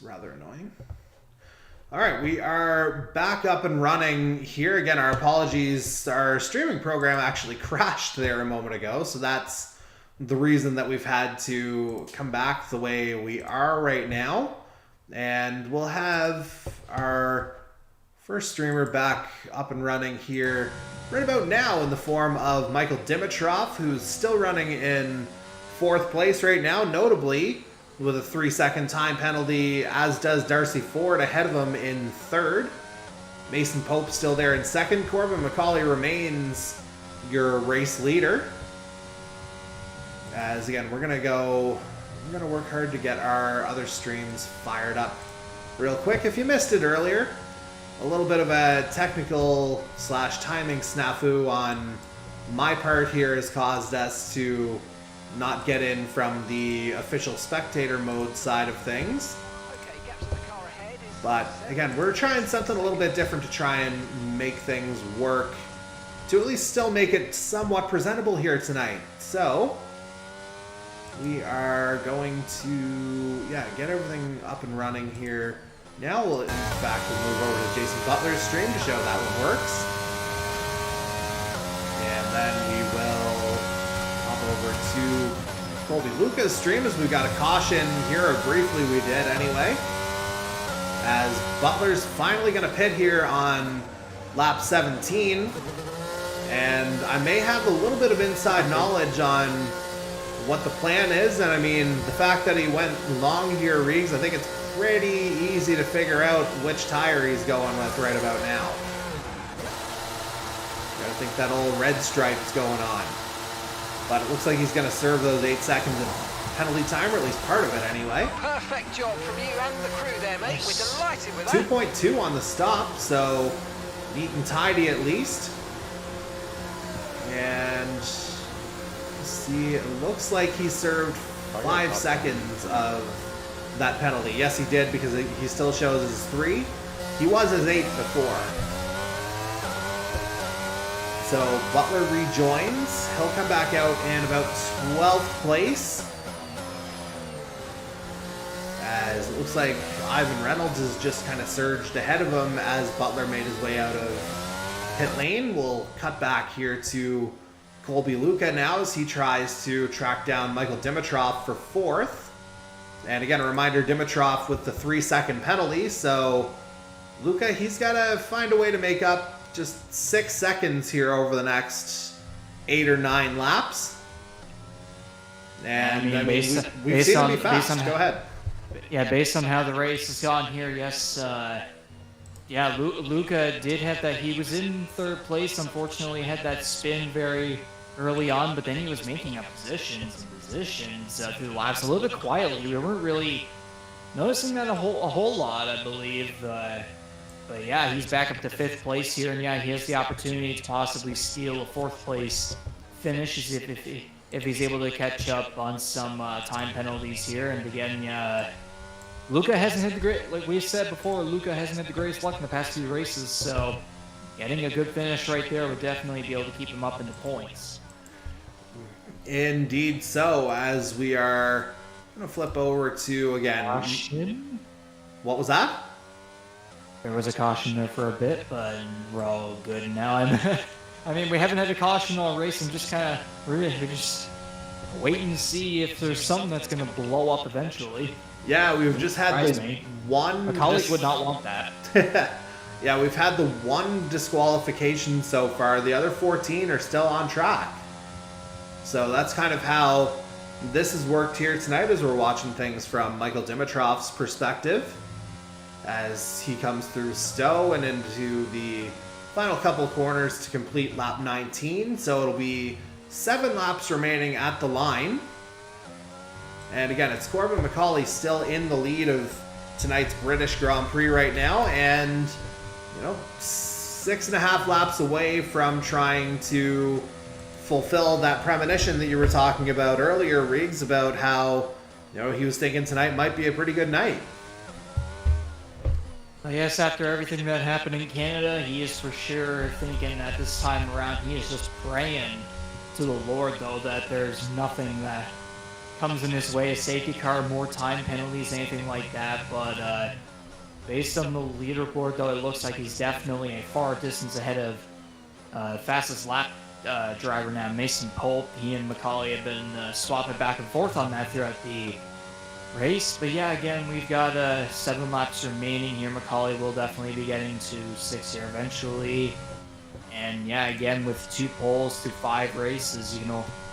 rather annoying. All right, we are back up and running here again. Our apologies. Our streaming program actually crashed there a moment ago, so that's the reason that we've had to come back the way we are right now. And we'll have our first streamer back up and running here right about now in the form of Michael Dimitrov, who's still running in 4th place right now, notably with a 3-second time penalty, as does Darcy Ford ahead of him in 3rd. Mason Pope still there in 2nd. Corbin McCauley remains your race leader. As again, we're gonna work hard to get our other streams fired up real quick. If you missed it earlier, a little bit of a technical / timing snafu on my part here has caused us to not get in from the official spectator mode side of things. But again, we're trying something a little bit different to try and make things work, to at least still make it somewhat presentable here tonight. So we are going to get everything up and running here. Now we'll in fact move over to Jason Butler's stream to show that one works. And then we will hop over to Colby Luca's stream, as we've got a caution here, or briefly we did anyway. As Butler's finally going to pit here on lap 17. And I may have a little bit of inside knowledge on what the plan is. And I mean, the fact that he went long here, Reeves, I think it's pretty easy to figure out which tire he's going with right about now. I think that old red stripe's going on. But it looks like he's going to serve those 8 seconds of penalty time, or at least part of it anyway. Perfect job from you and the crew there, mate. We're delighted with that. 2.2 on the stop, so neat and tidy at least. And let's see, it looks like he served 5 seconds of that penalty. Yes, he did, because he still shows as 3. He was as 8 before. So Butler rejoins. He'll come back out in about 12th place. As it looks like Ivan Reynolds has just kind of surged ahead of him as Butler made his way out of pit lane. We'll cut back here to Colby Luca now as he tries to track down Michael Dimitrov for 4th. And again, a reminder, Dimitrov with the 3-second penalty. So Luca, he's got to find a way to make up just 6 seconds here over the next 8 or 9 laps. And we've seen him be fast. Go ahead. Yeah, based on how the race has gone here, yes. Luca did have that. He was in 3rd place. Unfortunately, had that spin very early on, but then he was making up positions through the laps a little bit quietly. We weren't really noticing that a whole lot, I believe. But yeah, he's back up to 5th place here, and yeah, he has the opportunity to possibly steal a 4th place finish if he's able to catch up on some time penalties here. And again, Luca hasn't had the great, like we've said before, Luca hasn't had the greatest luck in the past 2 races, so getting a good finish right there would definitely be able to keep him up in the points. Indeed so, as we are going to flip over to, again... Caution? What was that? There was a caution there for a bit, but we're all good now. I mean, we haven't had a caution all race, and just kind of we're just waiting to see if there's something that's going to blow up eventually. Yeah, we've just had the one. A colleague would not want that. Yeah, we've had the one disqualification so far. The other 14 are still on track. So that's kind of how this has worked here tonight, as we're watching things from Michael Dimitrov's perspective, as he comes through Stowe and into the final couple corners to complete lap 19. So it'll be 7 laps remaining at the line. And again, it's Corbin McCauley still in the lead of tonight's British Grand Prix right now. And, 6.5 laps away from trying to fulfill that premonition that you were talking about earlier, Riggs, about how, he was thinking tonight might be a pretty good night. Yes, after everything that happened in Canada, he is for sure thinking that this time around he is just praying to the Lord, though, that there's nothing that comes in his way, a safety car, more time penalties, anything like that. But based on the leaderboard, though, it looks like he's definitely a far distance ahead of fastest lap driver now, Mason Pope. He and Macaulay have been swapping back and forth on that throughout the race. But yeah, again, we've got 7 laps remaining here. Macaulay will definitely be getting to 6 here eventually. And yeah, again, with 2 poles through 5 races, you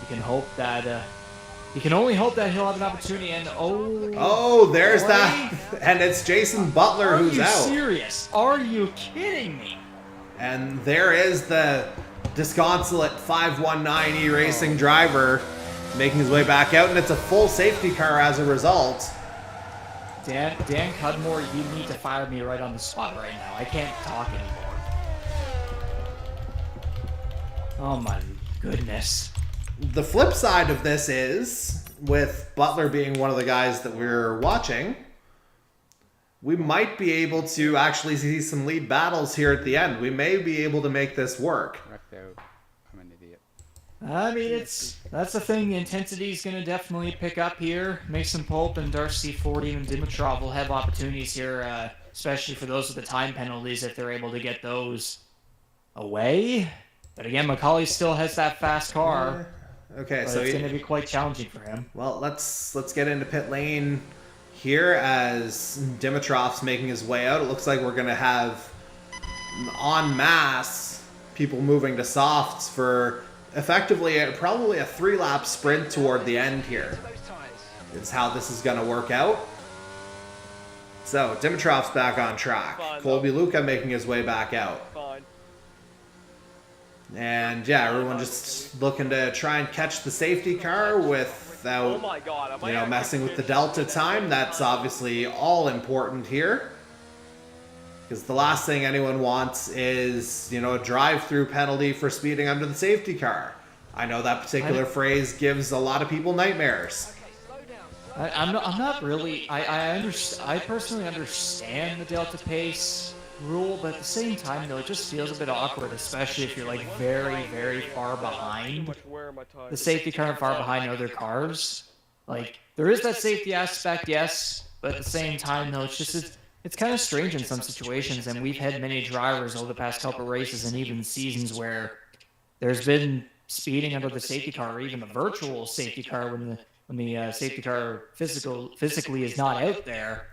can hope that you can only hope that he'll have an opportunity. And there's boy. that, and it's Jason Butler who's out. Are you serious? Are you kidding me? And there is the disconsolate 519 Racing driver making his way back out, and it's a full safety car as a result. Dan Cudmore, you need to fire me right on the spot right now. I can't talk anymore. Oh my goodness. The flip side of this is, with Butler being one of the guys that we're watching, we might be able to actually see some lead battles here at the end. We may be able to make this work. I'm an idiot. I mean, that's the thing. The intensity is going to definitely pick up here. Mason Pope and Darcy Ford, even Dimitrov will have opportunities here, especially for those with the time penalties if they're able to get those away. But again, Macaulay still has that fast car. Okay, so it's going to be quite challenging for him. Well, let's get into pit lane here as Dimitrov's making his way out. It looks like we're going to have en masse people moving to softs for effectively probably a 3-lap sprint toward the end here. It's how this is going to work out. So Dimitrov's back on track. Colby Luca making his way back out. And yeah, everyone just looking to try and catch the safety car without, messing with the delta time. That's obviously all important here. Because the last thing anyone wants is, a drive-through penalty for speeding under the safety car. I know that particular phrase gives a lot of people nightmares. I'm not really. I personally understand the delta pace rule, but at the same time, though, it just feels a bit awkward, especially if you're like very, very far behind the safety car and far behind other cars. Like, there is that safety aspect, yes, but at the same time, though, it's kind of strange in some situations, and we've had many drivers over the past couple races and even seasons where there's been speeding under the safety car or even the virtual safety car when the safety car physically is not out there.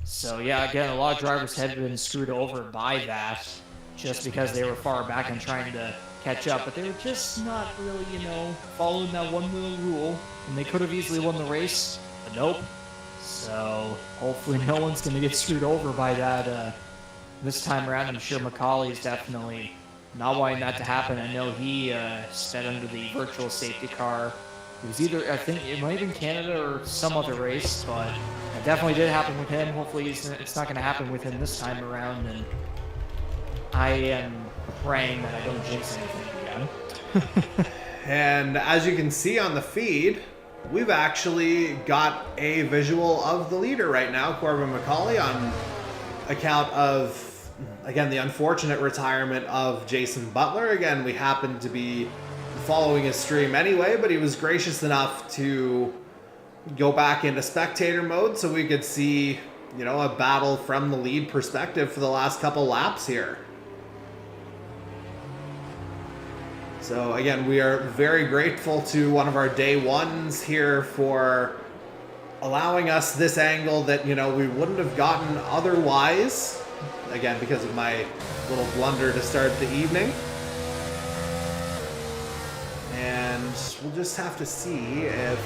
So yeah, again, a lot of drivers have been screwed over by that just because they were far back and trying to catch up, but they were just not really, following that one little rule, and they could have easily won the race, but nope. So hopefully no one's going to get screwed over by that this time around. I'm sure Macaulay is definitely not wanting that to happen. I know he sped under the virtual safety car. It was either, I think it might have been Canada or some other race, but it definitely did happen with him. Hopefully it's not going to happen with him this time around, and I am praying that I don't jinx anything again. And as you can see on the feed, we've actually got a visual of the leader right now, Corbin Macaulay, on account of, again, the unfortunate retirement of Jason Butler. Again, we happen to be following his stream anyway, but he was gracious enough to go back into spectator mode so we could see, a battle from the lead perspective for the last couple laps here. So again, we are very grateful to one of our day ones here for allowing us this angle that, we wouldn't have gotten otherwise. Again, because of my little blunder to start the evening. And we'll just have to see if...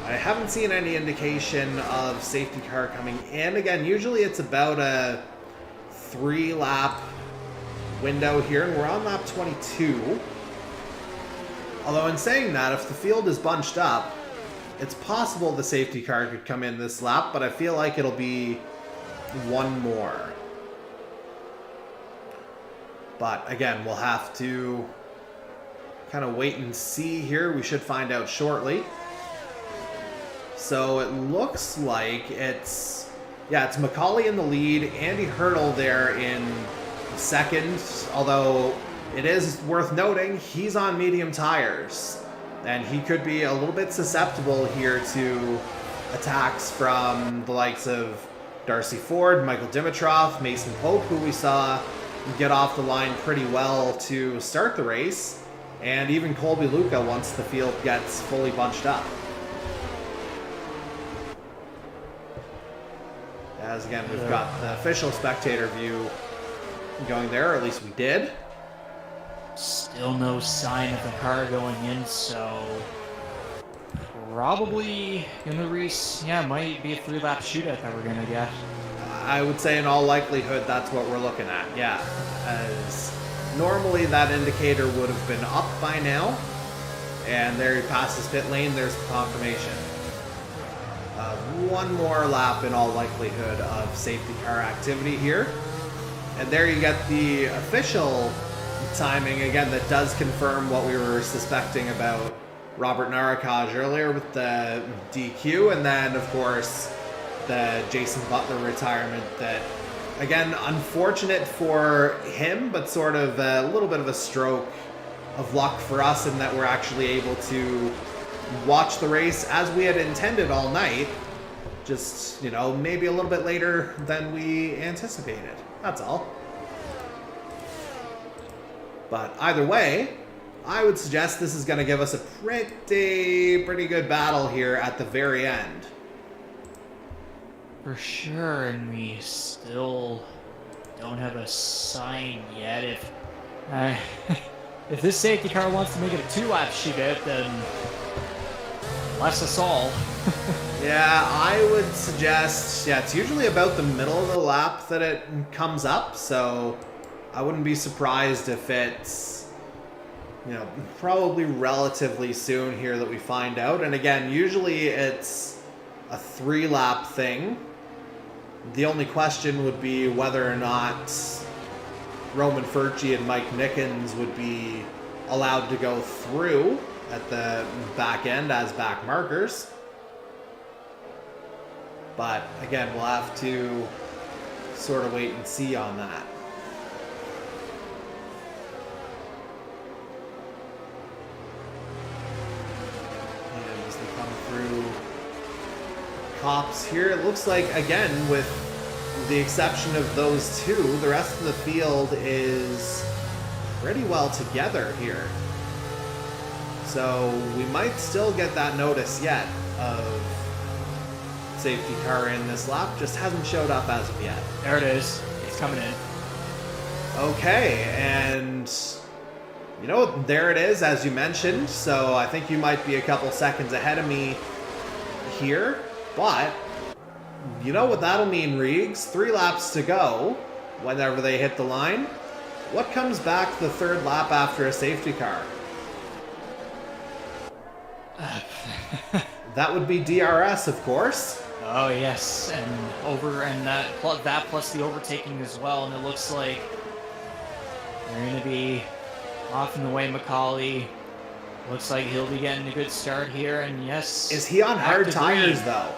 I haven't seen any indication of safety car coming in. Again, usually it's about a 3-lap window here, and we're on lap 22. Although in saying that, if the field is bunched up, it's possible the safety car could come in this lap, but I feel like it'll be one more. But again, we'll have to kind of wait and see here. We should find out shortly. So it looks like it's Macaulay in the lead, Andy Hurdle there in second, although it is worth noting he's on medium tires. And he could be a little bit susceptible here to attacks from the likes of Darcy Ford, Michael Dimitrov, Mason Pope, who we saw get off the line pretty well to start the race, and even Colby Luca once the field gets fully bunched up. As again, we've got the official spectator view going there, or at least we did. Still no sign of the car going in, so probably gonna might be a 3-lap shootout that we're gonna get. I would say in all likelihood that's what we're looking at, yeah. As normally that indicator would have been up by now, and there he passes pit lane, there's the confirmation. One more lap in all likelihood of safety car activity here. And there you get the official timing, again, that does confirm what we were suspecting about Robert Narakaj earlier with the DQ, and then, of course, the Jason Butler retirement that, again, unfortunate for him, but sort of a little bit of a stroke of luck for us in that we're actually able to watch the race as we had intended all night, just, you know, maybe a little bit later than we anticipated. That's all. But either way, I would suggest this is going to give us a pretty good battle here at the very end. For sure, and we still don't have a sign yet. If this safety car wants to make it a 2-lap shootout, then bless us all. Yeah, I would suggest, it's usually about the middle of the lap that it comes up, so I wouldn't be surprised if it's, you know, probably relatively soon here that we find out. And again, usually it's a 3-lap thing. The only question would be whether or not Roman Furci and Mike Nickens would be allowed to go through at the back end as back markers. But again, we'll have to sort of wait and see on that. And as they come through cops here, it looks like, again, with the exception of those two, the rest of the field is pretty well together here. So we might still get that notice yet of safety car in this lap, just hasn't showed up as of yet. There it is. It's coming in. Okay, and you know, there it is, as you mentioned. So I think you might be a couple seconds ahead of me here, but you know what that'll mean, Reegs? 3 laps to go whenever they hit the line. What comes back the 3rd lap after a safety car? That would be DRS, of course. Oh yes, and that plus the overtaking as well, and it looks like they're going to be off in the way. Macaulay looks like he'll be getting a good start here, and yes. Is he on hard tires though?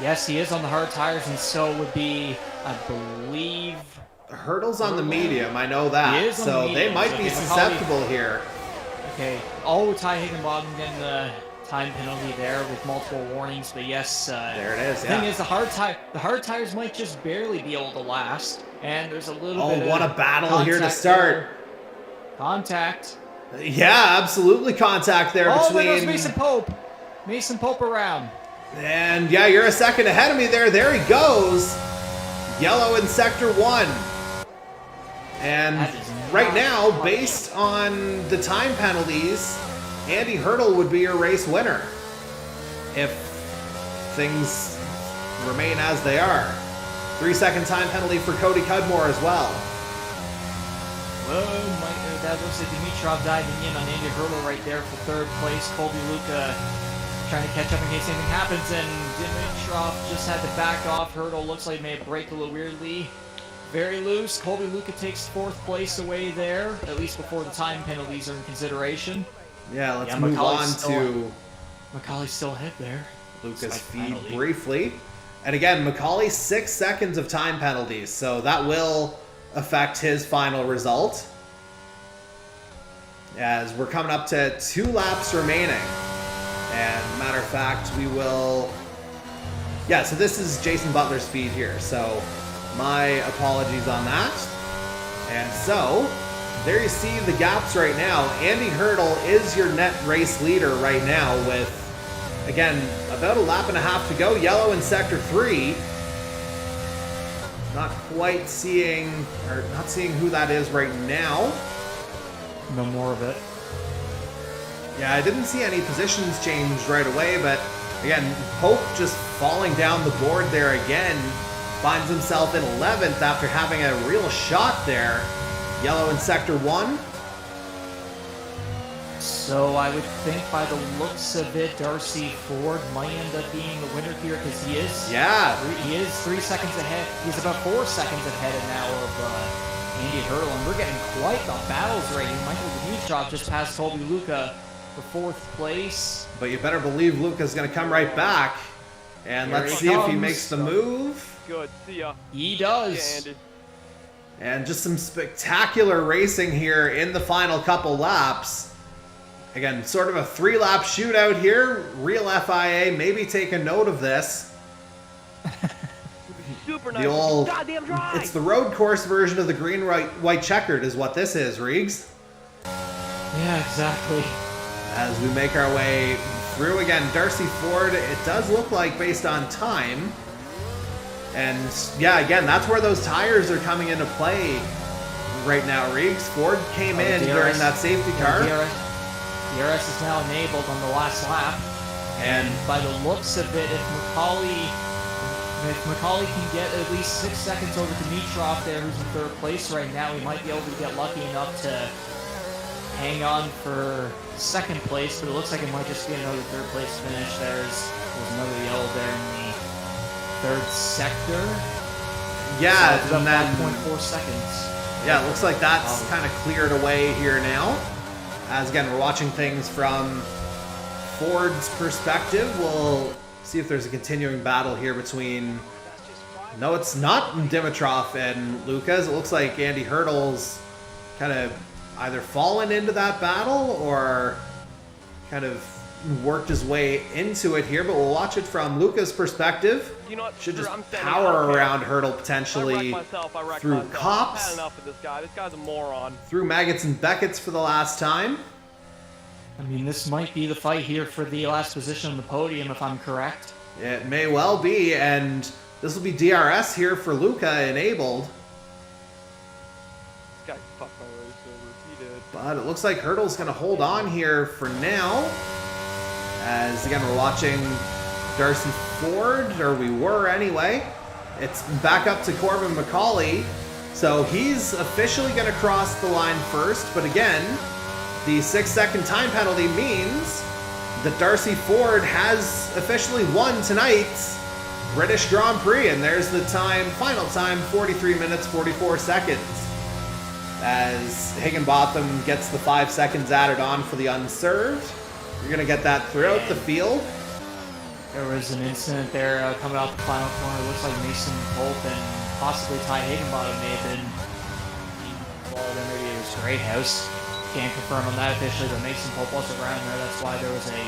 Yes, he is on the hard tires, and so would be, I believe. Hurdle's on the medium, I know that. He is on the so medium, they might so be okay, susceptible here. Okay. Oh, Ty Higginbottom getting the time penalty there with multiple warnings, but yes. There it is. The thing is, the hard tires might just barely be able to last, and there's a little bit. Oh, what a battle here to start! There. Contact. Yeah, absolutely contact there between. There goes Mason Pope. Mason Pope around. And yeah, you're a second ahead of me there. There he goes. Yellow in sector 1. And right now, based on the time penalties, Andy Hurdle would be your race winner if things remain as they are. 3-second time penalty for Cody Cudmore as well. Well, that looks like Dimitrov diving in on Andy Hurdle right there for 3rd place. Colby Luca trying to catch up in case anything happens, and Dimitrov just had to back off. Hurdle looks like he may have braked a little weirdly. Very loose. Colby Luca takes 4th place away there, at least before the time penalties are in consideration. Yeah, let's move on to Macaulay's still ahead there. Lucas feed briefly. And again, Macaulay 6 seconds of time penalties, so that will affect his final result. as we're coming up to 2 laps remaining. And matter of fact, we will... Yeah, so this is Jason Butler's feed here, so my apologies on that. And so, there you see the gaps right now. Andy Hurdle is your net race leader right now with, again, about a lap and a half to go. Yellow in Sector 3. Not quite seeing, or not seeing who that is right now. No more of it. Yeah, I didn't see any positions change right away, but again, Pope just falling down the board there again. Finds himself in 11th after having a real shot there. Yellow in Sector 1. So I would think by the looks of it, Darcy Ford might end up being the winner here because he is. Yeah. He is 3 seconds ahead. He's about 4 seconds ahead now of Andy Hurdle, and we're getting quite the battles right here. Michael Dimitrov just passed Toby Luca for 4th place. But you better believe Luca's going to come right back. And Here let's he see if he comes. makes the move. Good. See ya. He Yeah, does. Andy. And just some spectacular racing here in the final couple laps. Again, sort of a 3-lap shootout here. Real FIA, maybe take a note of this. Super The nice. old, Goddamn drive. it's the road course version of the green, white checkered is what this is, Reegs. Yeah, exactly. As we make our way through again, Darcy Ford, it does look like based on time. And yeah, again, that's where those tires are coming into play right now, Reegs. Ford came in during that safety car. DRS is now enabled on the last lap. And By the looks of it, if Macaulay can get at least 6 seconds over Dimitrov there, who's in 3rd place right now, he might be able to get lucky enough to hang on for 2nd place, but it looks like it might just be another 3rd place finish. There's another yellow there in the 3rd sector. yeah, So it's and about then 5.4 seconds. yeah, it looks like that's kind of cleared away here now. As again, we're watching things from Ford's perspective. We'll see if there's a continuing battle here between... No, it's not Dimitrov and Lucas. It looks like Andy Hurdle's kind of either fallen into that battle or kind of worked his way into it here. But we'll watch it from Lucas' perspective. You know what? Should Screw just it, I'm standing. I power don't care. around Hurdle I potentially wreck myself. I wreck through myself. I've cops. had enough of this guy. This guy's a moron. through Maggots and Beckett's for the last time. I mean, this might be the fight here for the last position on the podium, if I'm correct. It may well be, and this will be DRS here for Luca enabled. This guy fucked my race over. He did. But it looks like Hurdle's going to hold on here for now. As, again, we're watching Darcy Ford, or we were anyway. It's back up to Corbin Macaulay. So he's officially going to cross the line first. But again, the 6-second time penalty means that Darcy Ford has officially won tonight's British Grand Prix. And there's the time, final time, 43 minutes, 44 seconds. As Higginbotham gets the 5 seconds added on for the unserved. You're going to get that throughout the field. There was an incident there coming off the final corner. It looks like Mason Pope and possibly Ty Higginbottom may have been involved, or maybe it was Greathouse. Can't confirm on that officially, but Mason Pope wasn't around there. That's why there was a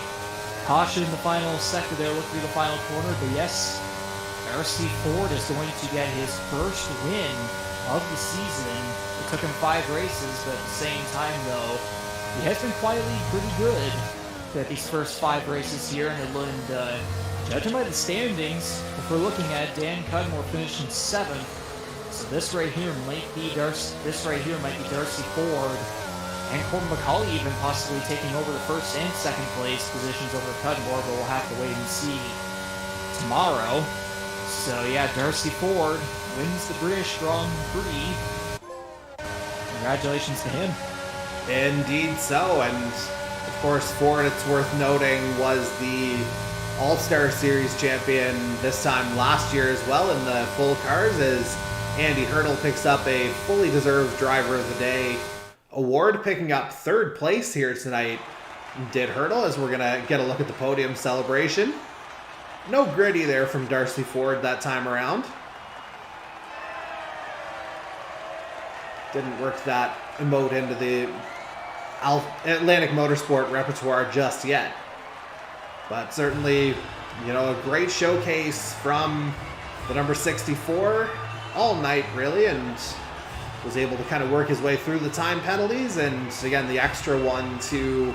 caution in the final sector there, look through the final corner. But yes, Darcy Ford is going to get his first win of the season. It took him 5 races, but at the same time, though, he has been quietly pretty good at these first 5 races here, and judging by the standings, if we're looking at Dan Cudmore finishing 7th, so this right here might be Darcy Ford, and Corbin Macaulay even possibly taking over the 1st and 2nd place positions over Cudmore, but we'll have to wait and see tomorrow. So yeah, Darcy Ford wins the British Grand Prix. Congratulations to him. Indeed so, and of course Ford, it's worth noting, was the All-Star Series champion this time last year as well in the full cars, as Andy Hurdle picks up a fully deserved Driver of the Day award, picking up 3rd place here tonight. Did Hurdle, as we're going to get a look at the podium celebration. No gritty there from Darcy Ford that time around. Didn't work that emote into the Atlantic Motorsport repertoire just yet. But certainly, a great showcase from the number 64 all night, really, and was able to kind of work his way through the time penalties. And again, the extra one to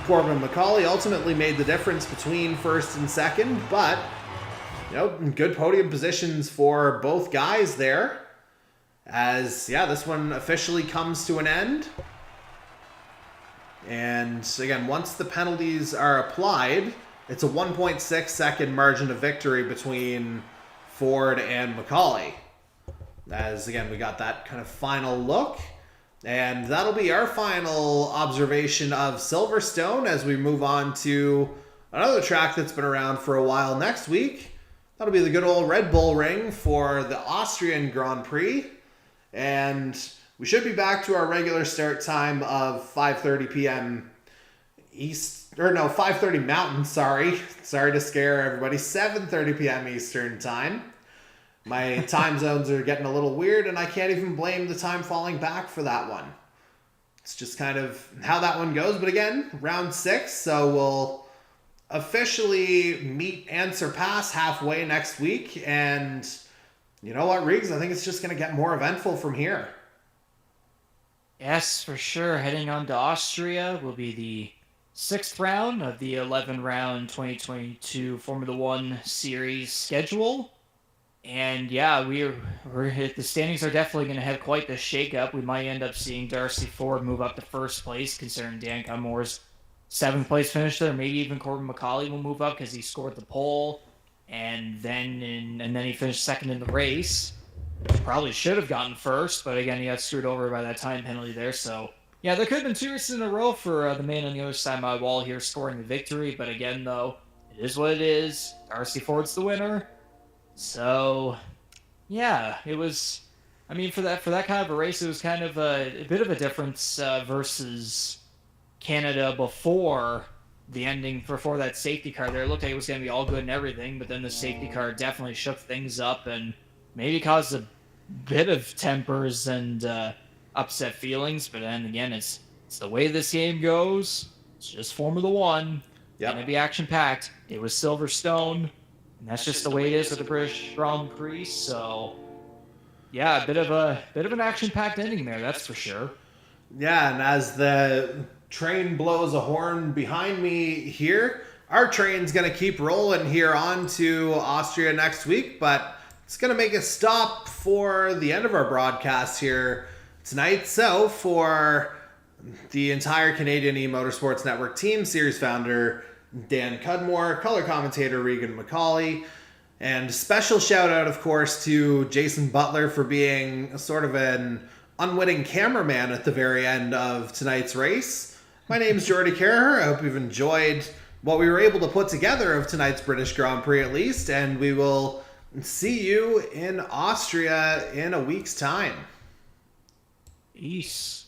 Corbin McCauley ultimately made the difference between first and second. But, good podium positions for both guys there. As, this one officially comes to an end. And again, once the penalties are applied, it's a 1.6 second margin of victory between Ford and McCauley. As again, we got that kind of final look. And that'll be our final observation of Silverstone as we move on to another track that's been around for a while next week. That'll be the good old Red Bull Ring for the Austrian Grand Prix. And we should be back to our regular start time of 5:30 p.m. East, or no, 5:30 Mountain, sorry. Sorry to scare everybody. 7:30 p.m. Eastern time. My time zones are getting a little weird, and I can't even blame the time falling back for that one. It's just kind of how that one goes. But again, round 6, so we'll officially meet and surpass halfway next week. And you know what, Riggs? I think it's just going to get more eventful from here. Yes, for sure. Heading on to Austria will be the 6th round of the 11-round 2022 Formula One Series schedule. And we're the standings are definitely going to have quite the shakeup. We might end up seeing Darcy Ford move up to first place, considering Dan Cudmore's 7th place finish there. Maybe even Corbin McCauley will move up because he scored the pole, and then he finished second in the race. Probably should have gotten first, but again, he got screwed over by that time penalty there. So, there could have been 2 races in a row for the man on the other side of my wall here scoring the victory. But again, though, it is what it is. Darcy Ford's the winner. So, it was. I mean, for that kind of a race, it was kind of a bit of a difference versus Canada before the ending, before that safety car there. It looked like it was going to be all good and everything, but then the safety car definitely shook things up and maybe caused a bit of tempers and upset feelings. But then again, it's the way this game goes. It's just Formula One. Yep. Going to be action-packed. It was Silverstone. And that's just the way it is with the British Grand Prix. So, a bit of an action-packed ending there, that's for sure. Yeah, and as the train blows a horn behind me here, our train's going to keep rolling here on to Austria next week, but it's going to make a stop for the end of our broadcast here tonight. So, for the entire Canadian E-Motorsports Network team, series founder Dan Cudmore, color commentator Regan McCauley, and special shout out, of course, to Jason Butler for being sort of an unwitting cameraman at the very end of tonight's race. My name's Jordy Carrer. I hope you've enjoyed what we were able to put together of tonight's British Grand Prix at least, and we will see you in Austria in a week's time. Peace.